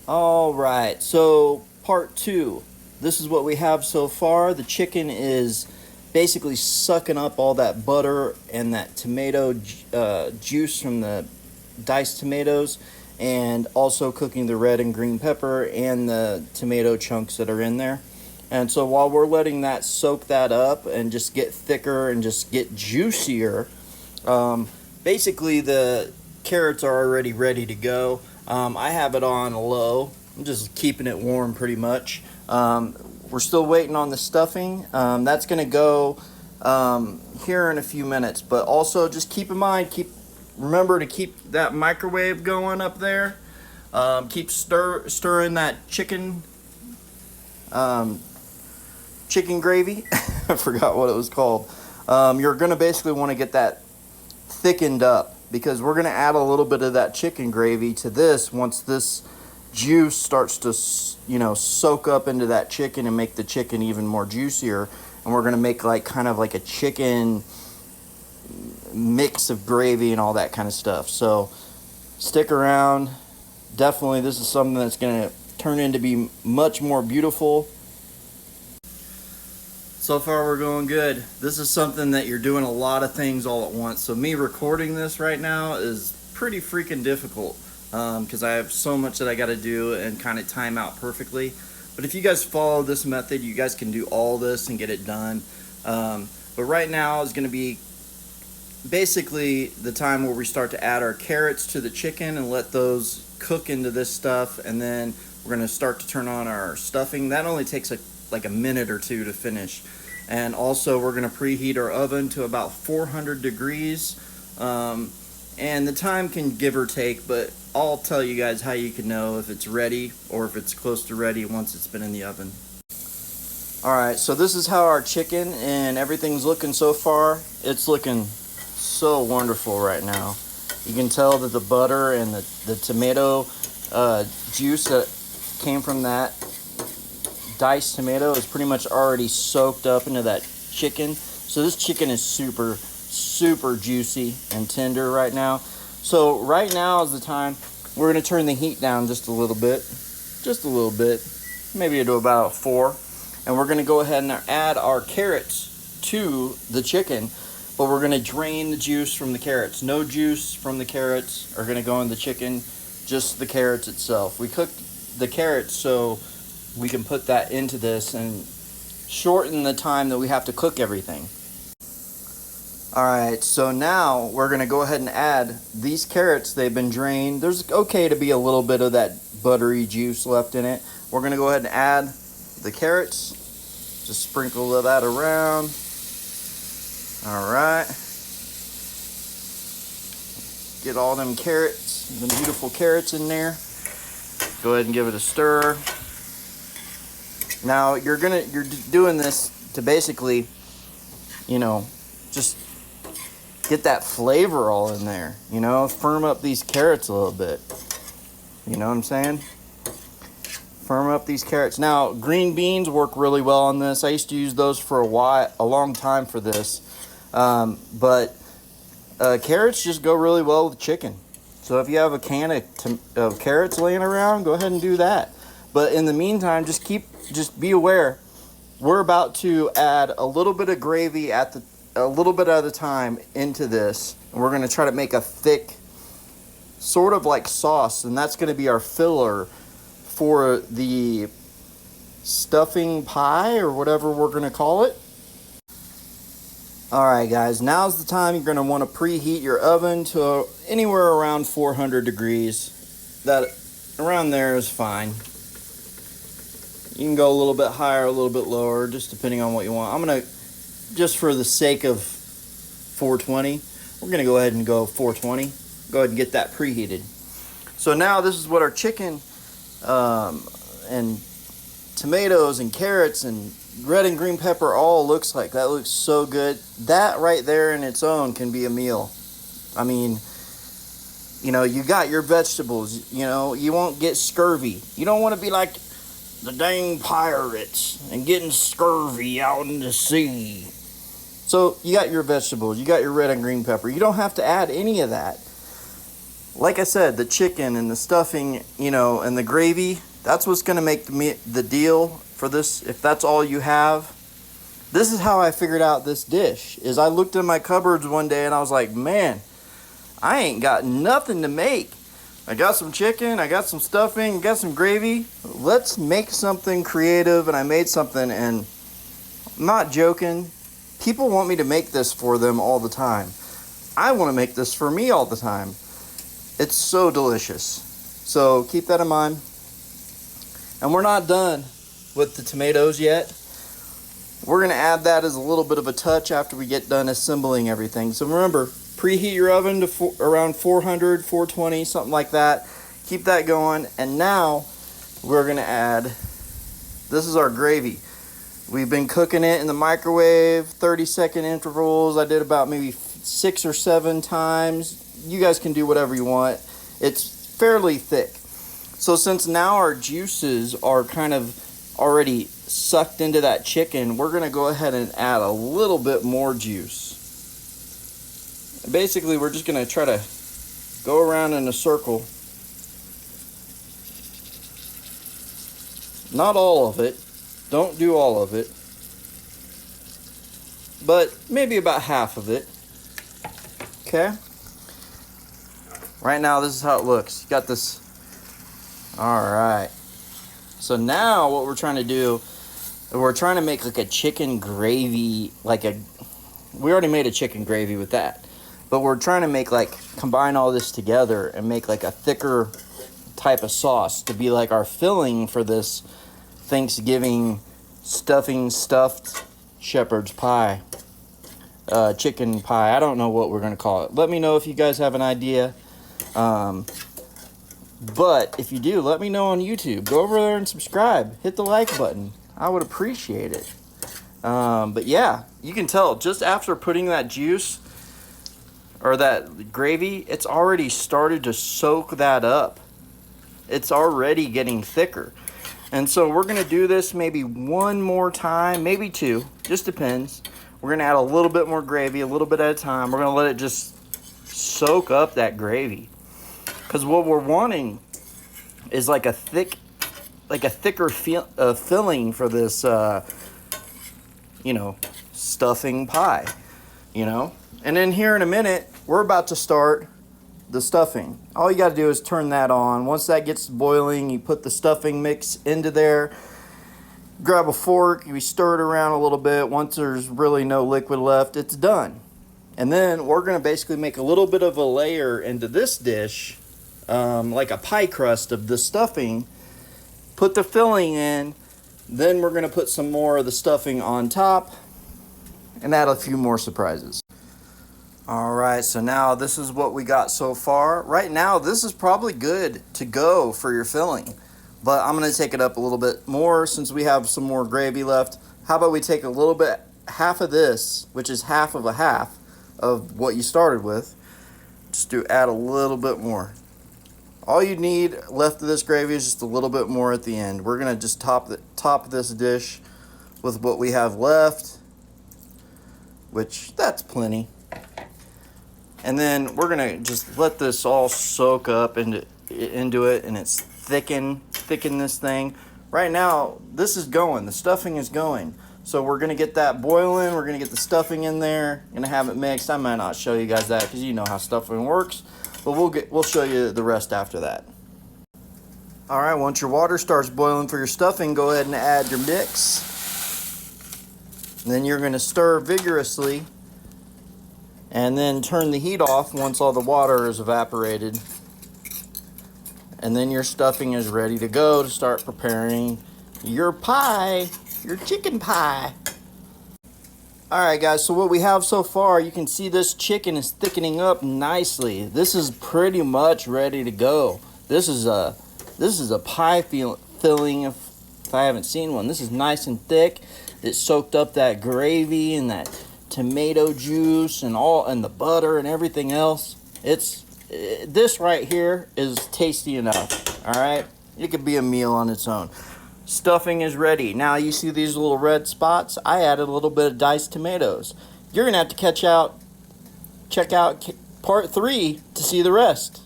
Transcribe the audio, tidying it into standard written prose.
All right, so part two. This is what we have so far. The chicken is basically sucking up all that butter and that tomato juice from the diced tomatoes, and also cooking the red and green pepper and the tomato chunks that are in there. And so while we're letting that soak that up and just get thicker and just get juicier, um, basically the carrots are already ready to go. I have it on low. I'm just keeping it warm pretty much. We're still waiting on the stuffing. That's going to go here in a few minutes. But also just keep in mind, remember to keep that microwave going up there. Keep stirring that um, chicken gravy. I forgot what it was called. You're going to basically want to get that thickened up because we're going to add a little bit of that chicken gravy to this once this juice starts to soak up into that chicken and make the chicken even more juicier. And we're going to make like kind of like a chicken mix of gravy and all that kind of stuff. So stick around. Definitely this is something that's going to turn into be much more beautiful. So far we're going good. This is something that you're doing a lot of things all at once. So me recording this right now is pretty freaking difficult because I have so much that I got to do and kind of time out perfectly. But if you guys follow this method, you guys can do all this and get it done. But right now is going to be basically the time where we start to add our carrots to the chicken and let those cook into this stuff, and then we're going to start to turn on our stuffing. That only takes like a minute or two to finish. And also we're going to preheat our oven to about 400 degrees, and the time can give or take, but I'll tell you guys how you can know if it's ready or if it's close to ready once it's been in the oven. Alright, so this is how our chicken and everything's looking so far. It's looking so wonderful right now. You can tell that the butter and the tomato juice that came from that diced tomato is pretty much already soaked up into that chicken. So this chicken is super juicy and tender right now. So right now is the time we're going to turn the heat down just a little bit, maybe to about 4. And we're going to go ahead and add our carrots to the chicken, but we're going to drain the juice from the carrots. No juice from the carrots are going to go in the chicken, just the carrots itself. We cooked the carrots so we can put that into this and shorten the time that we have to cook everything. Alright, so now we're going to go ahead and add these carrots. They've been drained. There's okay to be a little bit of that buttery juice left in it. We're going to go ahead and add the carrots. Just sprinkle that around. Alright. Get all them carrots, the beautiful carrots in there. Go ahead and give it a stir. Now you're doing this to basically, just get that flavor all in there. Firm up these carrots a little bit. You know what I'm saying? Firm up these carrots. Now green beans work really well on this. I used to use those for a long time for this, but carrots just go really well with chicken. So if you have a can of carrots laying around, go ahead and do that. But in the meantime, just be aware. We're about to add a little bit of gravy a little bit at a time into this, and we're going to try to make a thick, sort of like sauce, and that's going to be our filler for the stuffing pie or whatever we're going to call it. Alright guys, now's the time you're going to want to preheat your oven to anywhere around 400 degrees. That around there is fine. You can go a little bit higher, a little bit lower, just depending on what you want. I'm going to, just for the sake of 420, we're going to go ahead and go 420. Go ahead and get that preheated. So now this is what our chicken and tomatoes and carrots and red and green pepper all looks like. That looks so good. That right there in its own can be a meal. I mean, you got your vegetables. You won't get scurvy. You don't want to be like the dang pirates and getting scurvy out in the sea. So you got your vegetables. You got your red and green pepper. You don't have to add any of that. like I said, the chicken and the stuffing, you know, and the gravy, that's what's going to make the deal for this. If that's all you have, this is how I figured out this dish. Is I looked in my cupboards one day and I was like, man, I ain't got nothing to make. I got some chicken, I got some stuffing, got some gravy. Let's make something creative. And I made something, and I'm not joking. People want me to make this for them all the time. I want to make this for me all the time. It's so delicious. So keep that in mind. And we're not done with the tomatoes yet. We're going to add that as a little bit of a touch after we get done assembling everything. So remember, preheat your oven to around 400, 420, something like that. Keep that going. And now we're going to add, this is our gravy. We've been cooking it in the microwave, 30-second intervals. I did about maybe 6 or 7 times. You guys can do whatever you want. It's fairly thick. So since now our juices are kind of already sucked into that chicken, we're going to go ahead and add a little bit more juice. Basically, we're just going to try to go around in a circle. Not all of it. Don't do all of it. But maybe about half of it. Okay? Right now, this is how it looks. You got this. Alright. So now what we're trying to do, we're trying to make like a chicken gravy, we already made a chicken gravy with that. But we're trying to make combine all this together and make like a thicker type of sauce to be like our filling for this Thanksgiving stuffing stuffed shepherd's pie. Chicken pie. I don't know what we're going to call it. Let me know if you guys have an idea. But if you do, let me know on YouTube. Go over there and subscribe. Hit the like button. I would appreciate it. But yeah, you can tell just after putting that juice or that gravy, it's already started to soak that up. It's already getting thicker. And so we're going to do this maybe one more time, maybe 2. Just depends. We're going to add a little bit more gravy, a little bit at a time. We're going to let it just soak up that gravy. Because what we're wanting is like a thicker filling for this, stuffing pie, And then here in a minute, we're about to start the stuffing. All you got to do is turn that on. Once that gets boiling, you put the stuffing mix into there. Grab a fork, you stir it around a little bit. Once there's really no liquid left, it's done. And then we're going to basically make a little bit of a layer into this dish, like a pie crust of the stuffing. Put the filling in. Then we're going to put some more of the stuffing on top and add a few more surprises. Alright, so now this is what we got so far. Right now, this is probably good to go for your filling. But I'm going to take it up a little bit more since we have some more gravy left. How about we take a little bit, half of this, which is half of a half of what you started with. Just to add a little bit more. All you need left of this gravy is just a little bit more at the end. We're going to just top this dish with what we have left, which that's plenty. And then we're going to just let this all soak up into it, and it's thicken this thing. Right now, this is going. The stuffing is going. So we're going to get that boiling. We're going to get the stuffing in there. Going to have it mixed. I might not show you guys that because you know how stuffing works. But we'll show you the rest after that. All right, once your water starts boiling for your stuffing, go ahead and add your mix. And then you're going to stir vigorously. And then turn the heat off once all the water is evaporated. And then your stuffing is ready to go to start preparing your pie, your chicken pie. Alright guys, so what we have so far, you can see this chicken is thickening up nicely. This is pretty much ready to go. This is a pie filling if I haven't seen one. This is nice and thick. It soaked up that gravy and that tomato juice and the butter and everything else. This right here is tasty enough. All right, it could be a meal on its own. Stuffing is ready. Now you see these little red spots? I added a little bit of diced tomatoes. You're gonna have to check out part 3 to see the rest.